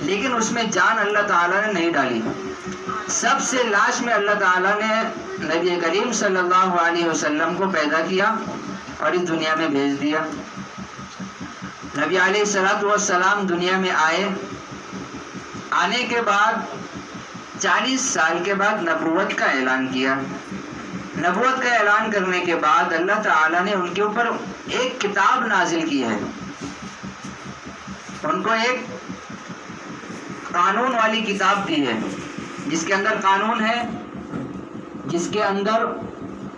لیکن اس میں جان اللہ تعالیٰ نے نہیں ڈالی. سب سے لاسٹ میں اللہ تعالیٰ نے نبی کریم صلی اللہ علیہ وسلم کو پیدا کیا اور اس دنیا میں بھیج دیا. نبی علیہ السلام دنیا میں آئے. آنے کے بعد 40 سال کے بعد نبوت کا اعلان کیا. نبوت کا اعلان کرنے کے بعد اللہ تعالیٰ نے ان کے اوپر ایک کتاب نازل کی ہے. ان کو ایک قانون والی کتاب دی ہے جس کے اندر قانون ہے, جس کے اندر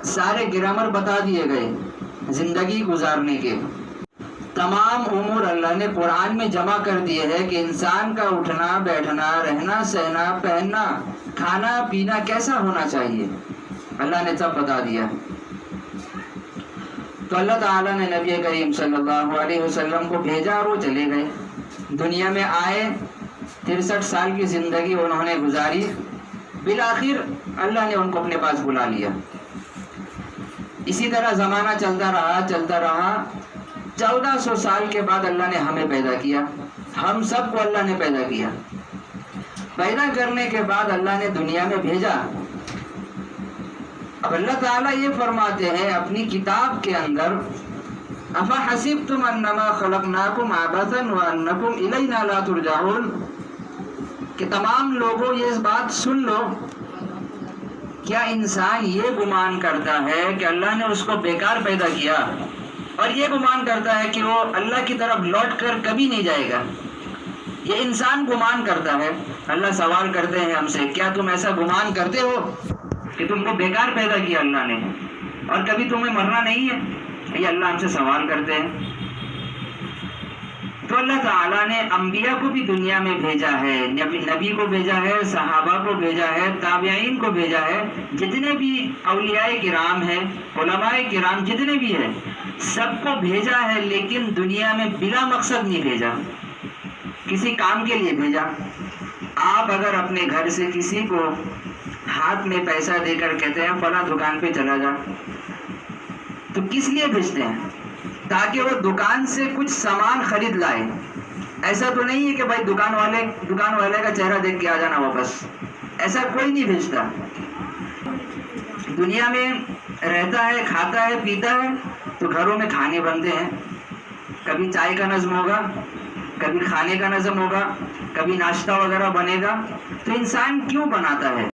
سارے گرامر بتا دیے گئے زندگی گزارنے کے. تمام امور اللہ نے قرآن میں جمع کر دیے ہے کہ انسان کا اٹھنا بیٹھنا, رہنا سہنا, پہننا, کھانا پینا کیسا ہونا چاہیے, اللہ نے سب بتا دیا. تو اللہ تعالیٰ نے نبی کریم صلی اللہ علیہ وسلم کو بھیجا اور وہ چلے گئے. دنیا میں آئے, 63 سال کی زندگی انہوں نے گزاری. بالآخر اللہ نے ان کو اپنے پاس بلا لیا. اسی طرح زمانہ چلتا رہا. 1400 سال کے بعد اللہ نے ہمیں پیدا کیا. ہم سب کو اللہ نے پیدا کیا. پیدا کرنے کے بعد اللہ نے دنیا میں بھیجا. اب اللہ تعالیٰ یہ فرماتے ہیں اپنی کتاب کے اندر, افحسبتم انما خلقناکم عبثا وانکم الینا لا ترجعون, کہ تمام لوگوں یہ بات سن لو, کیا انسان یہ گمان کرتا ہے کہ اللہ نے اس کو بیکار پیدا کیا اور یہ گمان کرتا ہے کہ وہ اللہ کی طرف لوٹ کر کبھی نہیں جائے گا؟ یہ انسان گمان کرتا ہے. اللہ سوال کرتے ہیں ہم سے, کیا تم ایسا گمان کرتے ہو کہ تم کو بیکار پیدا کیا اللہ نے اور کبھی تمہیں مرنا نہیں ہے؟ یہ اللہ ہم سے سوال کرتے ہیں. تو اللہ تعالیٰ نے انبیاء کو بھی دنیا میں بھیجا ہے, نبی کو بھیجا ہے, صحابہ کو بھیجا ہے, تابعین کو بھیجا ہے, جتنے بھی اولیاء کرام ہیں, علماء کرام جتنے بھی ہیں, سب کو بھیجا ہے. لیکن دنیا میں بلا مقصد نہیں بھیجا, کسی کام کے لیے بھیجا. آپ اگر اپنے گھر سے کسی کو ہاتھ میں پیسہ دے کر کہتے ہیں فلاں دکان پہ چلا جا, تو کس لیے بھیجتے ہیں؟ تاکہ وہ دکان سے کچھ سامان خرید لائے. ایسا تو نہیں ہے کہ بھائی دکان والے کا چہرہ دیکھ کے آ جانا واپس. ایسا کوئی نہیں بھیجتا. دنیا میں رہتا ہے, کھاتا ہے, پیتا ہے, تو گھروں میں کھانے بنتے ہیں. کبھی چائے کا نظم ہوگا, کبھی کھانے کا نظم ہوگا, کبھی ناشتہ وغیرہ بنے گا. تو انسان کیوں بناتا ہے؟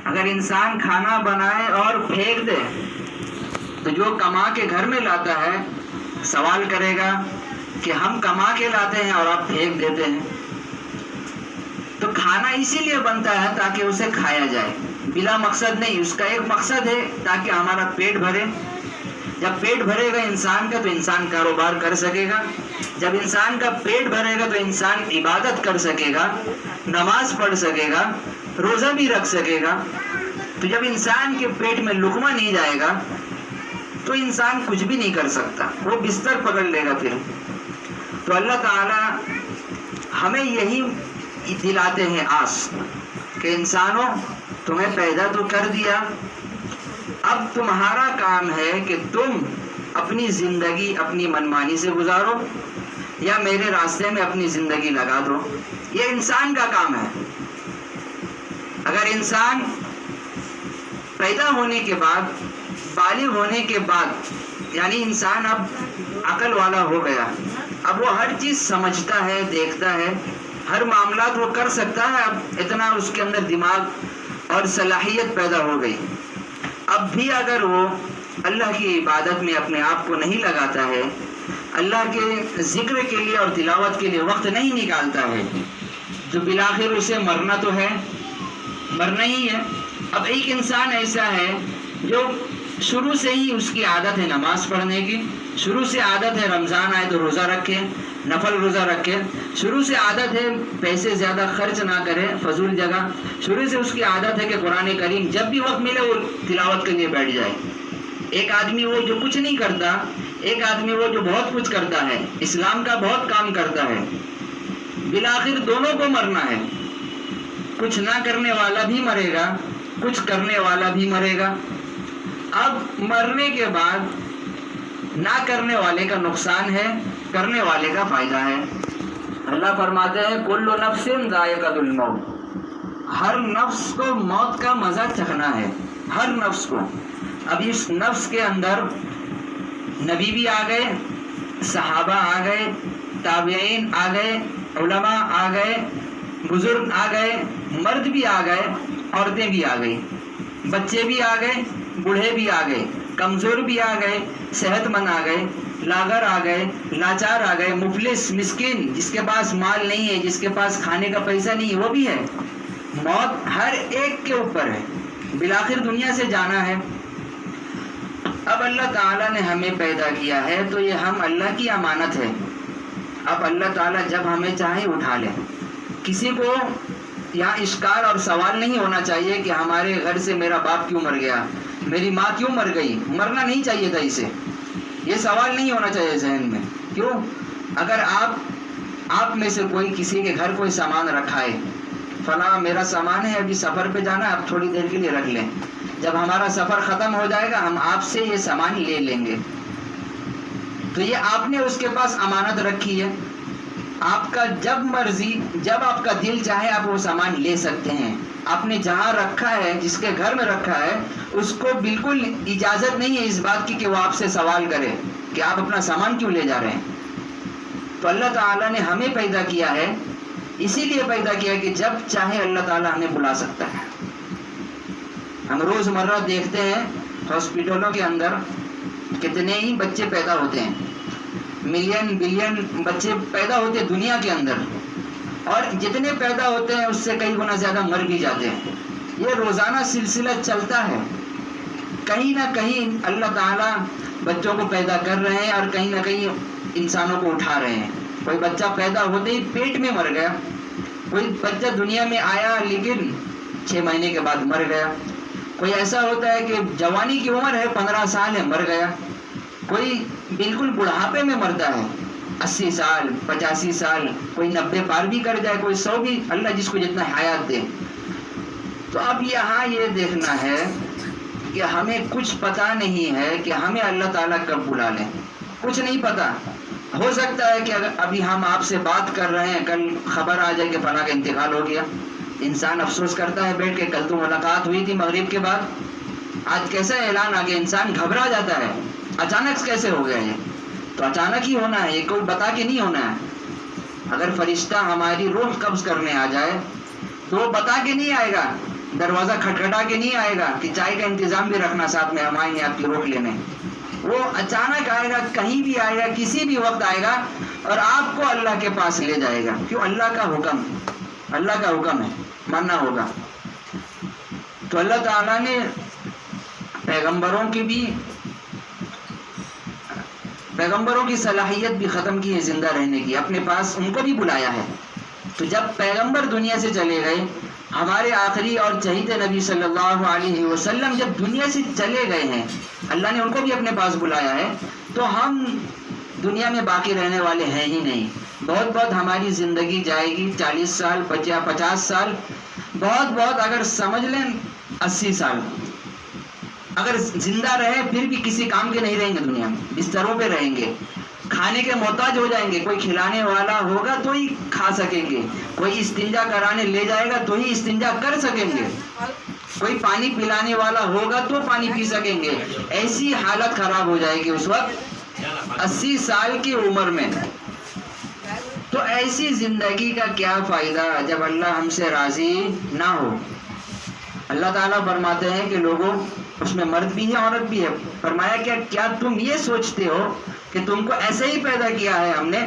اگر انسان کھانا بنائے اور پھینک دے تو جو کما کے گھر میں لاتا ہے سوال کرے گا کہ ہم کما کے لاتے ہیں اور آپ پھینک دیتے ہیں. تو کھانا اسی لیے بنتا ہے تاکہ اسے کھایا جائے, بلا مقصد نہیں. اس کا ایک مقصد ہے تاکہ ہمارا پیٹ بھرے. جب پیٹ بھرے گا انسان کا تو انسان کاروبار کر سکے گا. جب انسان کا پیٹ بھرے گا تو انسان عبادت کر سکے گا, نماز پڑھ سکے گا, روزہ بھی رکھ سکے گا. تو جب انسان کے پیٹ میں لقمہ نہیں جائے گا تو انسان کچھ بھی نہیں کر سکتا, وہ بستر پکڑ لے گا پھر. تو اللہ تعالی ہمیں یہی دلاتے ہیں آس کہ انسانوں تمہیں پیدا تو کر دیا, اب تمہارا کام ہے کہ تم اپنی زندگی اپنی منمانی سے گزارو یا میرے راستے میں اپنی زندگی لگا دو. یہ انسان کا کام ہے. اگر انسان پیدا ہونے کے بعد, بالغ ہونے کے بعد, یعنی انسان اب عقل والا ہو گیا, اب وہ ہر چیز سمجھتا ہے, دیکھتا ہے, ہر معاملات وہ کر سکتا ہے, اب اتنا اس کے اندر دماغ اور صلاحیت پیدا ہو گئی. اب بھی اگر وہ اللہ کی عبادت میں اپنے آپ کو نہیں لگاتا ہے, اللہ کے ذکر کے لیے اور تلاوت کے لیے وقت نہیں نکالتا ہے, تو بالآخر اسے مرنا تو ہے, مرنا ہی ہے. اب ایک انسان ایسا ہے جو شروع سے ہی اس کی عادت ہے نماز پڑھنے کی, شروع سے عادت ہے رمضان آئے تو روزہ رکھے, نفل روزہ رکھے, شروع سے عادت ہے پیسے زیادہ خرچ نہ کرے فضول جگہ, شروع سے اس کی عادت ہے کہ قرآن کریم جب بھی وقت ملے وہ تلاوت کے لیے بیٹھ جائے. ایک آدمی وہ جو کچھ نہیں کرتا, ایک آدمی وہ جو بہت کچھ کرتا ہے, اسلام کا بہت کام کرتا ہے. بالآخر دونوں کو مرنا ہے. کچھ نہ کرنے والا بھی مرے گا, کچھ کرنے والا بھی مرے گا. اب مرنے کے بعد نہ کرنے والے کا نقصان ہے, کرنے والے کا فائدہ ہے. اللہ فرماتے ہیں کل نفس ذائقۃ الموت، ہر نفس کو موت کا مزہ چکھنا ہے، ہر نفس کو۔ اب اس نفس کے اندر نبی بھی آ گئے، صحابہ آ گئے، تابعین آ گئے، علماء آ گئے، بزرگ آ گئے، مرد بھی آ گئے، عورتیں بھی آ گئی، بچے بھی آ گئے، بوڑھے بھی آ گئے، کمزور بھی آ گئے، صحت مند آ گئے، لاغر آ گئے، لاچار آ گئے، مفلس مسکین، جس کے پاس مال نہیں ہے، جس کے پاس کھانے کا پیسہ نہیں ہے، وہ بھی ہے۔ موت ہر ایک کے اوپر ہے، بالآخر دنیا سے جانا ہے۔ اب اللہ تعالیٰ نے ہمیں پیدا کیا ہے تو یہ ہم اللہ کی امانت ہے۔ اب اللہ تعالیٰ جب ہمیں چاہے اٹھا لے۔ کسی کو یہاں اشکال اور سوال نہیں ہونا چاہیے کہ ہمارے گھر سے میرا باپ کیوں مر گیا، میری ماں کیوں مر گئی۔ مرنا نہیں چاہیے تھا اسے، یہ سوال نہیں ہونا چاہیے ذہن میں۔ کیوں؟ اگر آپ میں سے کوئی کسی کے گھر کوئی سامان رکھا ہے، فلاں میرا سامان ہے، ابھی سفر پہ جانا ہے، آپ تھوڑی دیر کے لیے رکھ لیں، جب ہمارا سفر ختم ہو جائے گا ہم آپ سے یہ سامان لے لیں گے، تو یہ آپ نے اس کے پاس امانت رکھی ہے۔ آپ کا جب مرضی، جب آپ کا دل چاہے آپ وہ سامان لے سکتے ہیں۔ آپ نے جہاں رکھا ہے، جس کے گھر میں رکھا ہے، اس کو بالکل اجازت نہیں ہے اس بات کی کہ وہ آپ سے سوال کرے کہ آپ اپنا سامان کیوں لے جا رہے ہیں۔ تو اللہ تعالیٰ نے ہمیں پیدا کیا ہے، اسی لیے پیدا کیا کہ جب چاہے اللہ تعالیٰ ہمیں بلا سکتا ہے۔ ہم روز مرہ دیکھتے ہیں ہاسپٹلوں کے اندر کتنے ہی بچے پیدا ہوتے ہیں، ملین بلین بچے پیدا ہوتے ہیں دنیا کے اندر، اور جتنے پیدا ہوتے ہیں اس سے کئی گنا زیادہ مر بھی جاتے ہیں۔ یہ روزانہ سلسلہ چلتا ہے، کہیں نہ کہیں اللہ تعالیٰ بچوں کو پیدا کر رہے ہیں اور کہیں نہ کہیں انسانوں کو اٹھا رہے ہیں۔ کوئی بچہ پیدا ہوتے ہی پیٹ میں مر گیا، کوئی بچہ دنیا میں آیا لیکن 6 مہینے کے بعد مر گیا، کوئی ایسا ہوتا ہے کہ جوانی کی عمر ہے 15 سال ہے مر گیا، کوئی بالکل بڑھاپے میں مرتا ہے 80 سال 85 سال، کوئی 90 پار بھی کر جائے، کوئی 100 بھی، اللہ جس کو جتنا حیات دے۔ تو اب یہاں یہ دیکھنا ہے کہ ہمیں کچھ پتہ نہیں ہے کہ ہمیں اللہ تعالیٰ کب بلا لیں، کچھ نہیں پتہ۔ ہو سکتا ہے کہ اگر ابھی ہم آپ سے بات کر رہے ہیں، کل خبر آ جائے کہ فلاں کا انتقال ہو گیا، انسان افسوس کرتا ہے بیٹھ کے، کل تو ملاقات ہوئی تھی مغرب کے بعد، آج کیسا اعلان آ گیا، انسان گھبرا جاتا ہے، اچانک کیسے ہو گیا یہ؟ تو اچانک ہی ہونا ہے، یہ کوئی بتا کے نہیں ہونا ہے۔ اگر فرشتہ ہماری روح قبض کرنے آ جائے تو وہ بتا کے نہیں آئے گا، دروازہ کھٹکھٹا کے نہیں آئے گا کہ چائے کا انتظام بھی رکھنا ساتھ میں، ہم آئیں گے آپ کی روح لینے۔ وہ اچانک آئے گا، کہیں بھی آئے گا، کسی بھی وقت آئے گا اور آپ کو اللہ کے پاس لے جائے گا۔ کیوں؟ اللہ کا حکم، اللہ کا حکم ہے، ماننا ہوگا۔ تو اللہ تعالیٰ نے پیغمبروں کی صلاحیت بھی ختم کی ہے زندہ رہنے کی، اپنے پاس ان کو بھی بلایا ہے۔ تو جب پیغمبر دنیا سے چلے گئے، ہمارے آخری اور چہیتے نبی صلی اللہ علیہ وسلم جب دنیا سے چلے گئے ہیں، اللہ نے ان کو بھی اپنے پاس بلایا ہے، تو ہم دنیا میں باقی رہنے والے ہیں ہی نہیں۔ بہت ہماری زندگی جائے گی 40 سال 50 سال، بہت اگر سمجھ لیں 80 سال، اگر زندہ رہے پھر بھی کسی کام کے نہیں رہیں گے، دنیا میں بستروں پہ رہیں گے، کھانے کے محتاج ہو جائیں گے، کوئی کھلانے والا ہوگا تو ہی کھا سکیں گے، کوئی استنجا کرانے لے جائے گا تو ہی استنجا کر سکیں گے، کوئی پانی پلانے والا ہوگا تو پانی پی سکیں گے۔ ایسی حالت خراب ہو جائے گی اس وقت 80 سال کی عمر میں۔ تو ایسی زندگی کا کیا فائدہ جب اللہ ہم سے راضی نہ ہو۔ اللہ تعالیٰ فرماتے ہیں کہ لوگوں، اس میں مرد بھی ہے عورت بھی ہے، فرمایا کیا تم یہ سوچتے ہو کہ تم کو ایسے ہی پیدا کیا ہے ہم نے؟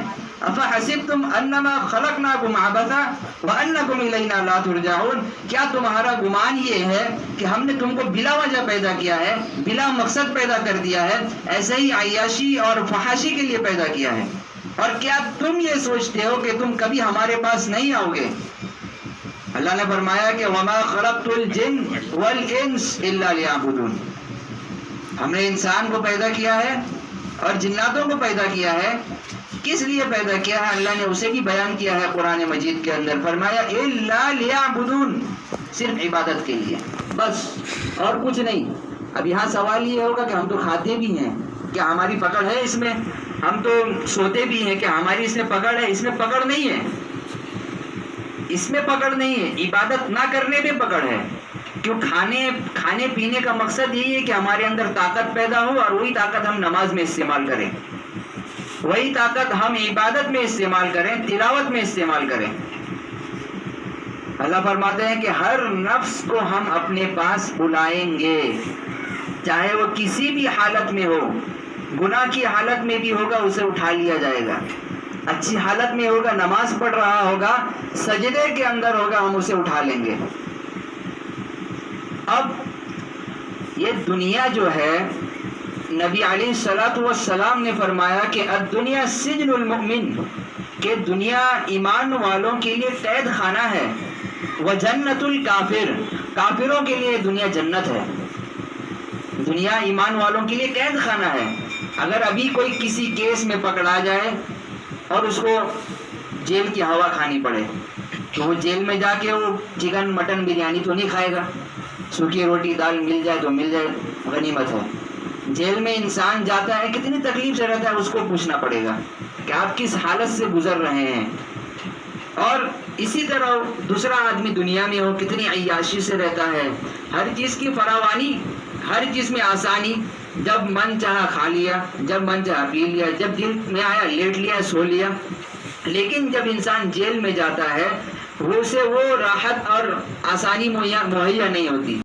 افحسبتم انما خلقناکم عبثا وانکم الینا لا ترجعون، کیا تمہارا گمان یہ ہے کہ ہم نے تم کو بلا وجہ پیدا کیا ہے، بلا مقصد پیدا کر دیا ہے، ایسے ہی عیاشی اور فحاشی کے لیے پیدا کیا ہے؟ اور کیا تم یہ سوچتے ہو کہ تم کبھی ہمارے پاس نہیں آؤ گے؟ اللہ نے فرمایا کہ وما خلقت الجن والانس الا لیعبدون، ہم نے انسان کو پیدا کیا ہے اور جناتوں کو پیدا کیا ہے۔ کس لیے پیدا کیا ہے؟ اللہ نے اسے بھی بیان کیا ہے قرآن مجید کے اندر، فرمایا الا لیعبدون، صرف عبادت کے لیے، بس اور کچھ نہیں۔ اب یہاں سوال یہ ہوگا کہ ہم تو کھاتے بھی ہیں، کیا ہماری پکڑ ہے اس میں؟ ہم تو سوتے بھی ہیں کہ ہماری اس میں پکڑ ہے، اس میں پکڑ نہیں ہے، اس میں پکڑ نہیں ہے، عبادت نہ کرنے میں پکڑ ہے. کیوں؟ کھانے پینے کا مقصد یہی ہے کہ ہمارے اندر طاقت پیدا ہو، اور وہی طاقت ہم نماز میں استعمال کریں، وہی طاقت ہم عبادت میں استعمال کریں، تلاوت میں استعمال کریں. اللہ فرماتے ہیں کہ ہر نفس کو ہم اپنے پاس بلائیں گے، چاہے وہ کسی بھی حالت میں ہو. گناہ کی حالت میں بھی ہوگا اسے اٹھا لیا جائے گا، اچھی حالت میں ہوگا، نماز پڑھ رہا ہوگا، سجدے کے اندر ہوگا، ہم اسے اٹھا لیں گے. اب یہ دنیا جو ہے، نبی علیہ الصلوۃ والسلام نے فرمایا کہ الدنیا سجن المؤمن، کہ دنیا ایمان والوں کے لیے قید خانہ ہے، وجنت الکافر، کافروں کے لیے دنیا جنت ہے. دنیا ایمان والوں کے لیے قید خانہ ہے. اگر ابھی کوئی کسی کیس میں پکڑا جائے اور اس کو جیل کی ہوا کھانی پڑے تو وہ جیل میں جا کے وہ چکن مٹن بریانی تو نہیں کھائے گا، سوکھی روٹی دال مل جائے تو مل جائے، غنیمت ہے. جیل میں انسان جاتا ہے کتنی تکلیف سے رہتا ہے، اس کو پوچھنا پڑے گا کہ آپ کس حالت سے گزر رہے ہیں. اور اسی طرح دوسرا آدمی دنیا میں ہو، کتنی عیاشی سے رہتا ہے، ہر چیز کی فراوانی، ہر چیز میں آسانی، جب من چاہا کھا لیا، جب من چاہا پی لیا، جب دل میں آیا لیٹ لیا، سو لیا. لیکن جب انسان جیل میں جاتا ہے، اسے وہ راحت اور آسانی مہیا نہیں ہوتی.